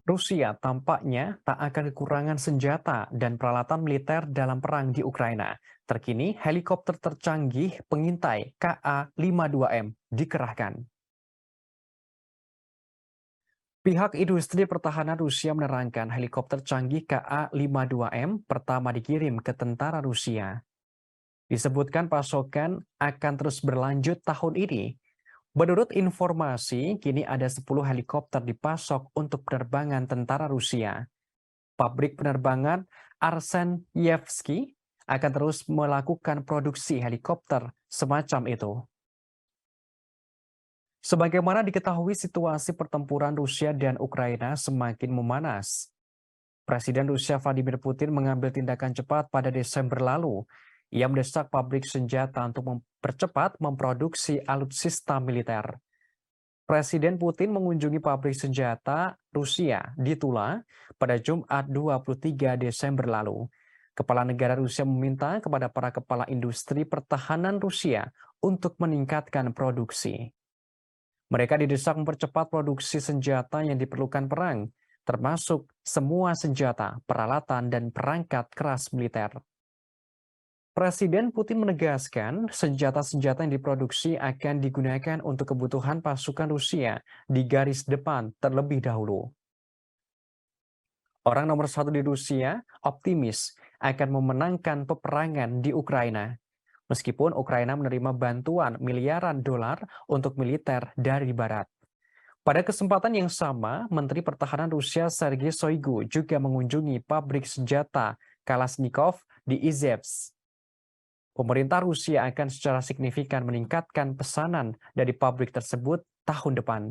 Rusia tampaknya tak akan kekurangan senjata dan peralatan militer dalam perang di Ukraina. Terkini, helikopter tercanggih pengintai KA-52M dikerahkan. Pihak industri pertahanan Rusia menerangkan helikopter canggih KA-52M pertama dikirim ke tentara Rusia. Disebutkan pasokan akan terus berlanjut tahun ini. Menurut informasi, kini ada 10 helikopter dipasok untuk penerbangan tentara Rusia. Pabrik penerbangan Arsenyevsky akan terus melakukan produksi helikopter semacam itu. Sebagaimana diketahui, situasi pertempuran Rusia dan Ukraina semakin memanas. Presiden Rusia Vladimir Putin mengambil tindakan cepat pada Desember lalu. Ia mendesak pabrik senjata untuk mempercepat memproduksi alutsista militer. Presiden Putin mengunjungi pabrik senjata Rusia di Tula pada Jumat 23 Desember lalu. Kepala negara Rusia meminta kepada para kepala industri pertahanan Rusia untuk meningkatkan produksi. Mereka didesak mempercepat produksi senjata yang diperlukan perang, termasuk semua senjata, peralatan, dan perangkat keras militer. Presiden Putin menegaskan senjata-senjata yang diproduksi akan digunakan untuk kebutuhan pasukan Rusia di garis depan terlebih dahulu. Orang nomor satu di Rusia optimis akan memenangkan peperangan di Ukraina. Meskipun Ukraina menerima bantuan miliaran dolar untuk militer dari Barat. Pada kesempatan yang sama, Menteri Pertahanan Rusia Sergei Shoigu juga mengunjungi pabrik senjata Kalashnikov di Izhevsk. Pemerintah Rusia akan secara signifikan meningkatkan pesanan dari pabrik tersebut tahun depan.